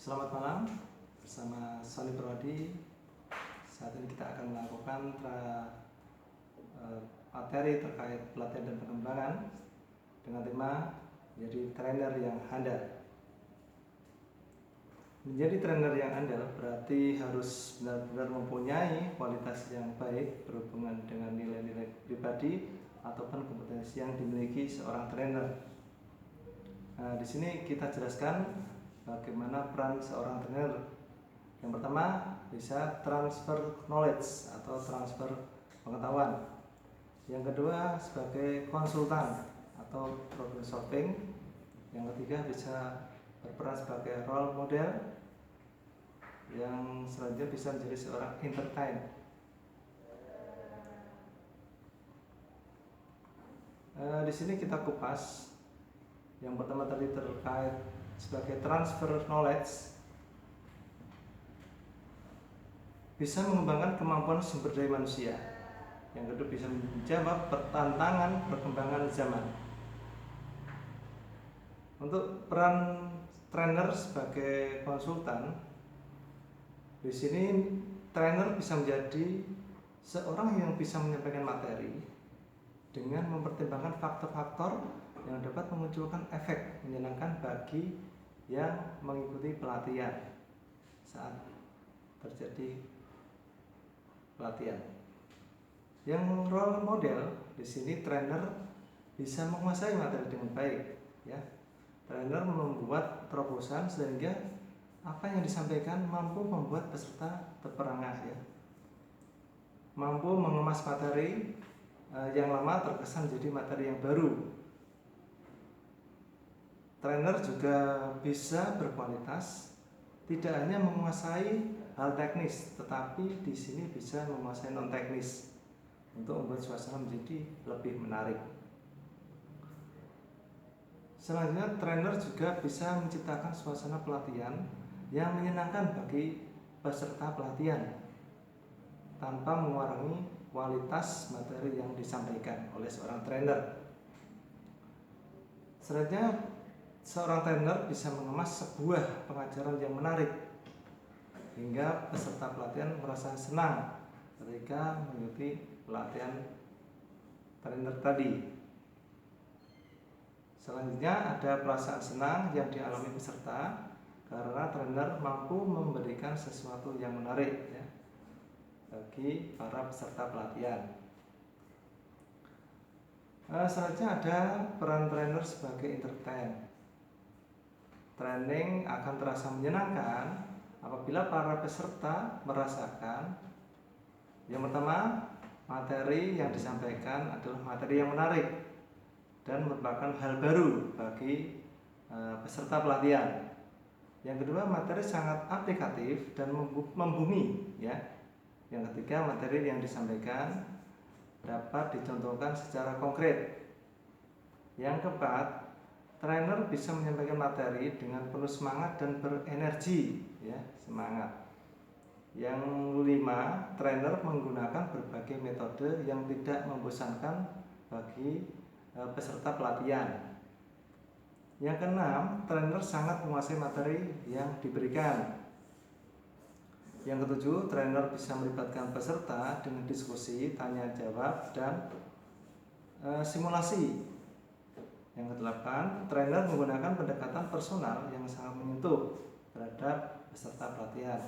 Selamat malam, bersama Sony Perwadi. Saat ini kita akan melakukan materi terkait pelatihan dan pengembangan dengan tema menjadi trainer yang handal. Menjadi trainer yang handal berarti harus benar-benar mempunyai kualitas yang baik berhubungan dengan nilai-nilai pribadi ataupun kompetensi yang dimiliki seorang trainer. Nah, di sini kita jelaskan bagaimana peran seorang trainer. Yang pertama, bisa transfer knowledge atau transfer pengetahuan. Yang kedua, sebagai konsultan atau problem solving. Yang ketiga, bisa berperan sebagai role model. Yang selanjutnya bisa menjadi seorang entertain. Di sini kita kupas. Yang pertama tadi terkait sebagai transfer knowledge, bisa mengembangkan kemampuan sumber daya manusia. Yang kedua, bisa menjawab pertantangan perkembangan zaman. Untuk peran trainer sebagai konsultan, di sini trainer bisa menjadi seorang yang bisa menyampaikan materi dengan mempertimbangkan faktor-faktor yang dapat memunculkan efek menyenangkan bagi yang mengikuti pelatihan saat terjadi pelatihan. Yang role model, di sini trainer bisa menguasai materi dengan baik, ya. Trainer membuat terobosan sehingga apa yang disampaikan mampu membuat peserta terperangah, ya. Mampu mengemas materi yang lama terkesan jadi materi yang baru. Trainer juga bisa berkualitas, tidak hanya menguasai hal teknis, tetapi di sini bisa menguasai non teknis untuk membuat suasana menjadi lebih menarik. Selanjutnya, trainer juga bisa menciptakan suasana pelatihan yang menyenangkan bagi peserta pelatihan tanpa mengurangi kualitas materi yang disampaikan oleh seorang trainer. Selanjutnya, seorang trainer bisa mengemas sebuah pengajaran yang menarik hingga peserta pelatihan merasa senang ketika mengikuti pelatihan trainer tadi. Selanjutnya, ada perasaan senang yang dialami peserta karena trainer mampu memberikan sesuatu yang menarik, ya, bagi para peserta pelatihan. Selanjutnya ada peran trainer sebagai entertain. Training akan terasa menyenangkan apabila para peserta merasakan, yang pertama, materi yang disampaikan adalah materi yang menarik dan merupakan hal baru bagi peserta pelatihan. Yang kedua, materi sangat aplikatif dan membumi, ya. Yang ketiga, materi yang disampaikan dapat dicontohkan secara konkret. Yang keempat, trainer bisa menyampaikan materi dengan penuh semangat dan berenergi, ya, semangat. Yang kelima, trainer menggunakan berbagai metode yang tidak membosankan bagi peserta pelatihan. Yang keenam, trainer sangat menguasai materi yang diberikan. Yang ketujuh, trainer bisa melibatkan peserta dengan diskusi, tanya jawab, dan simulasi. Yang kedelapan, trainer menggunakan pendekatan personal yang sangat menyentuh terhadap peserta pelatihan.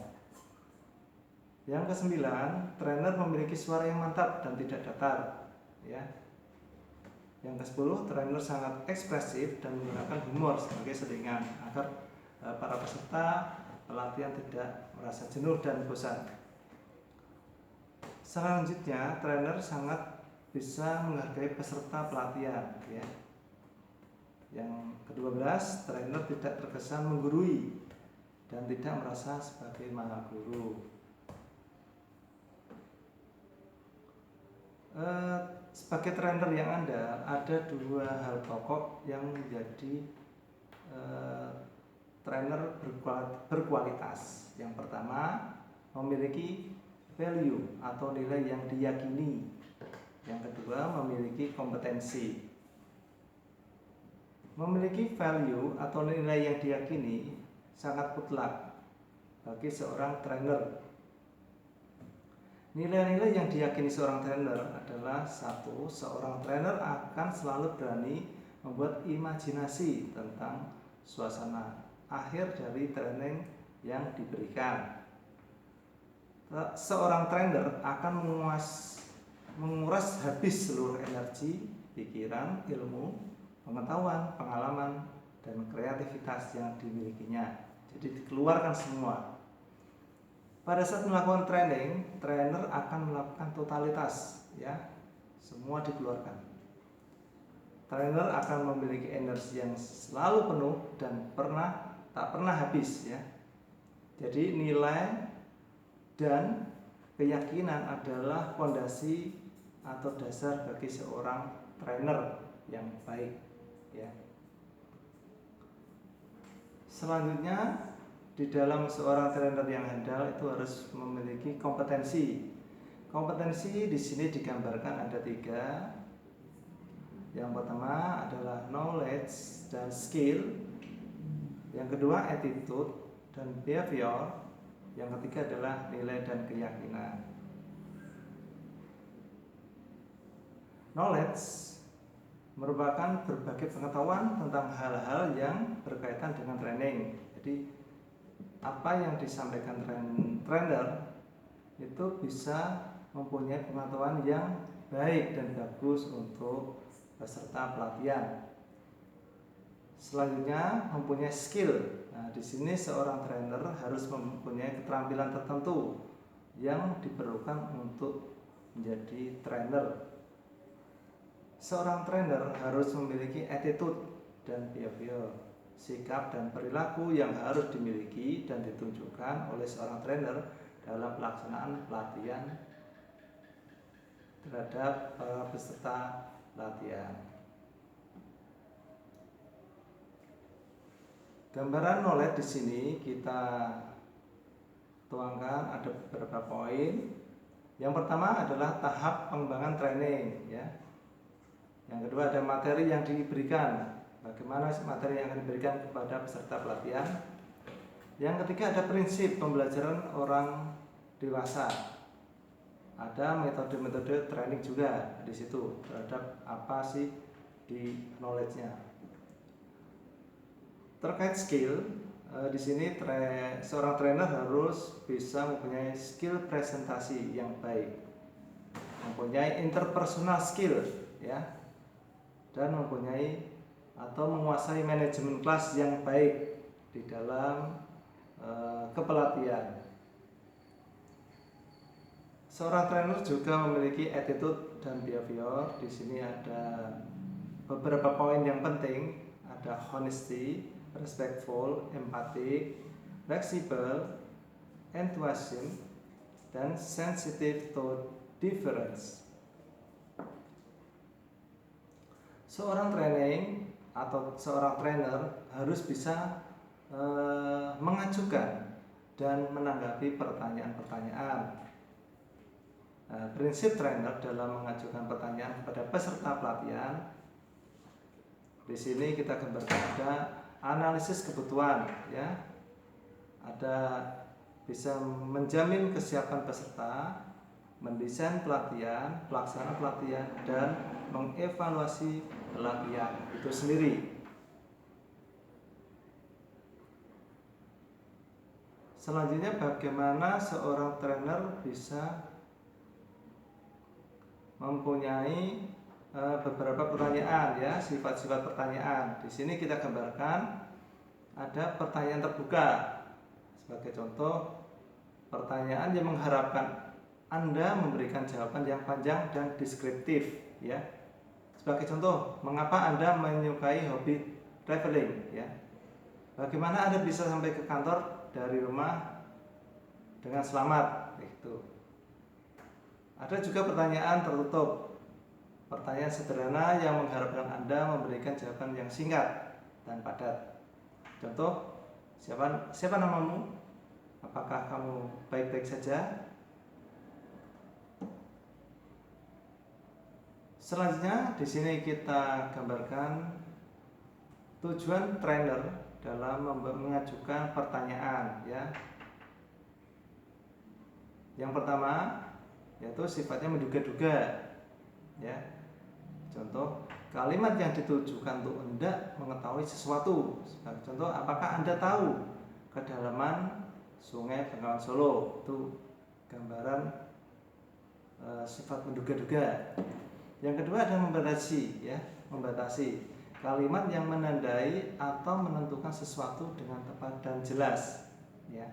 Yang kesembilan, trainer memiliki suara yang mantap dan tidak datar, ya. Yang ke-10, trainer sangat ekspresif dan menggunakan humor sebagai selingan agar para peserta pelatihan tidak merasa jenuh dan bosan. Selanjutnya, trainer sangat bisa menghargai peserta pelatihan, ya. Yang ke-12, trainer tidak terkesan menggurui dan tidak merasa sebagai maha guru. Sebagai trainer yang ada dua hal pokok yang menjadi trainer berkualitas. Yang pertama, memiliki value atau nilai yang diyakini. Yang kedua, memiliki kompetensi. Memiliki value atau nilai yang diyakini sangat mutlak bagi seorang trainer. Nilai-nilai yang diyakini seorang trainer adalah satu, seorang trainer akan selalu berani membuat imajinasi tentang suasana akhir dari training yang diberikan. Seorang trainer akan menguras habis seluruh energi, pikiran, ilmu, pengetahuan, pengalaman, dan kreativitas yang dimilikinya. Jadi dikeluarkan semua. Pada saat melakukan training, trainer akan melakukan totalitas, ya, semua dikeluarkan. Trainer akan memiliki energi yang selalu penuh dan tak pernah habis, ya. Jadi nilai dan keyakinan adalah fondasi atau dasar bagi seorang trainer yang baik, ya. Selanjutnya, di dalam seorang trainer yang handal itu harus memiliki kompetensi. Kompetensi di sini digambarkan ada 3. Yang pertama adalah knowledge dan skill. Yang kedua attitude dan behavior. Yang ketiga adalah nilai dan keyakinan. Knowledge merupakan berbagai pengetahuan tentang hal-hal yang berkaitan dengan training. Jadi apa yang disampaikan trainer itu bisa mempunyai pengetahuan yang baik dan bagus untuk peserta pelatihan. Selanjutnya mempunyai skill. Nah, di sini seorang trainer harus mempunyai keterampilan tertentu yang diperlukan untuk menjadi trainer. Seorang trainer harus memiliki attitude dan behavior, sikap dan perilaku yang harus dimiliki dan ditunjukkan oleh seorang trainer dalam pelaksanaan pelatihan terhadap peserta pelatihan. Gambaran knowledge di sini kita tuangkan ada beberapa poin. Yang pertama adalah tahap pengembangan training, ya. Yang kedua ada materi yang diberikan. Bagaimana materi yang akan diberikan kepada peserta pelatihan. Yang ketiga ada prinsip pembelajaran orang dewasa. Ada metode-metode training juga di situ terhadap apa sih di knowledge-nya. Terkait skill, di sini seorang trainer harus bisa mempunyai skill presentasi yang baik, mempunyai interpersonal skill, ya, dan mempunyai atau menguasai manajemen kelas yang baik di dalam kepelatihan. Seorang trainer juga memiliki attitude dan behavior. Di sini ada beberapa poin yang penting. Ada honesty, respectful, empathic, flexible, enthusiasm, dan sensitive to difference. Seorang training atau seorang trainer harus bisa mengajukan dan menanggapi pertanyaan-pertanyaan. Prinsip trainer dalam mengajukan pertanyaan kepada peserta pelatihan. Di sini kita gambarkan ada analisis kebutuhan, ya. Ada bisa menjamin kesiapan peserta, mendesain pelatihan, pelaksanaan pelatihan, dan mengevaluasi pelatihan itu sendiri. Selanjutnya bagaimana seorang trainer bisa mempunyai beberapa pertanyaan, ya, sifat-sifat pertanyaan. Di sini kita gambarkan ada pertanyaan terbuka. Sebagai contoh, pertanyaan yang mengharapkan Anda memberikan jawaban yang panjang dan deskriptif, ya. Sebagai contoh, mengapa Anda menyukai hobi traveling, ya? Bagaimana Anda bisa sampai ke kantor dari rumah dengan selamat, gitu. Ada juga pertanyaan tertutup. Pertanyaan sederhana yang mengharapkan Anda memberikan jawaban yang singkat dan padat. Contoh, siapa namamu? Apakah kamu baik-baik saja? Selanjutnya di sini kita gambarkan tujuan trainer dalam mengajukan pertanyaan ya. Yang pertama yaitu sifatnya menduga-duga ya. Contoh, kalimat yang ditujukan untuk hendak mengetahui sesuatu. Contoh, apakah Anda tahu kedalaman Sungai Bengawan Solo? Itu gambaran sifat menduga-duga. Yang kedua adalah membatasi ya, membatasi. Kalimat yang menandai atau menentukan sesuatu dengan tepat dan jelas ya.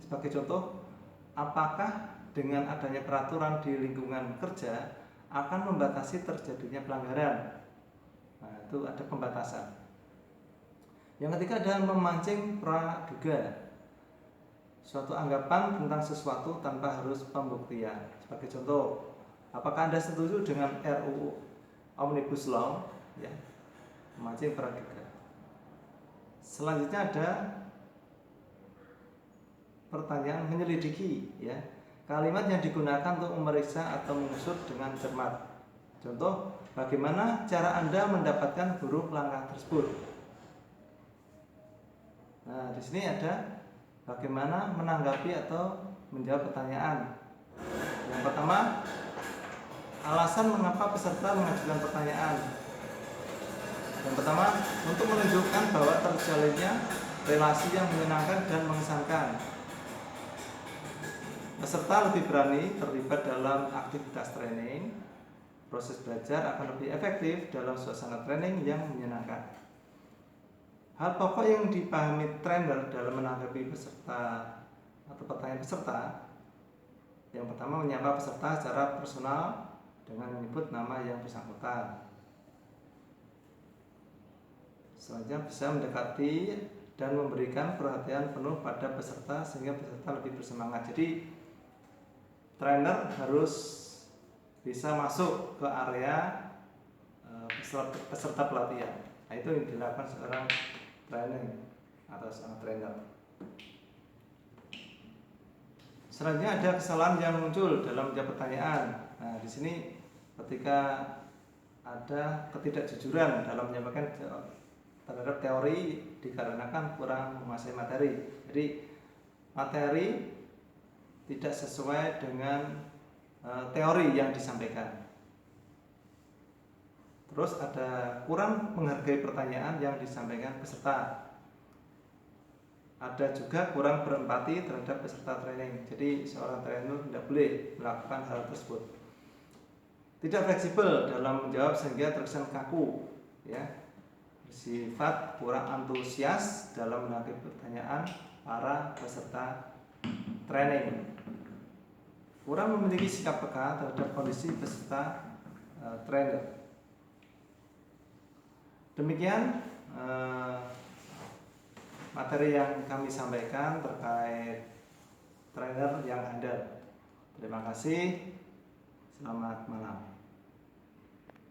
Sebagai contoh, apakah dengan adanya peraturan di lingkungan kerja akan membatasi terjadinya pelanggaran? Nah, itu ada pembatasan. Yang ketiga adalah memancing praduga, suatu anggapan tentang sesuatu tanpa harus pembuktian. Sebagai contoh, apakah Anda setuju dengan RUU Omnibus Law? Ya, memancing praduga. Selanjutnya ada pertanyaan menyelidiki ya. Kalimat yang digunakan untuk memeriksa atau mengusut dengan cermat. Contoh, bagaimana cara Anda mendapatkan huruf langkah tersebut? Nah, di sini ada bagaimana menanggapi atau menjawab pertanyaan. Yang pertama, alasan mengapa peserta mengajukan pertanyaan. Yang pertama, untuk menunjukkan bahwa terjalinnya relasi yang menyenangkan dan mengesankan. Peserta lebih berani terlibat dalam aktivitas training. Proses belajar akan lebih efektif dalam suasana training yang menyenangkan. Hal pokok yang dipahami trainer dalam menanggapi peserta atau pertanyaan peserta. Yang pertama, menyapa peserta secara personal dengan menyebut nama yang bersangkutan. Selanjutnya bisa mendekati dan memberikan perhatian penuh pada peserta sehingga peserta lebih bersemangat. Jadi trainer harus bisa masuk ke area peserta pelatihan. Nah, itu yang dilakukan seorang training atau seorang trainer. Selanjutnya ada kesalahan yang muncul dalam menjawab pertanyaan. Nah, di sini ketika ada ketidakjujuran dalam menyampaikan terhadap teori dikarenakan kurang menguasai materi. Jadi materi tidak sesuai dengan teori yang disampaikan. Terus ada kurang menghargai pertanyaan yang disampaikan peserta. Ada juga kurang berempati terhadap peserta training. Jadi seorang trainer tidak boleh melakukan hal tersebut. Tidak fleksibel dalam menjawab sehingga terkesan kaku, ya. Bersifat kurang antusias dalam menanggapi pertanyaan para peserta training. Kurang memiliki sikap peka terhadap kondisi peserta trainer. Demikian materi yang kami sampaikan terkait trainer yang handal. Terima kasih. Selamat malam.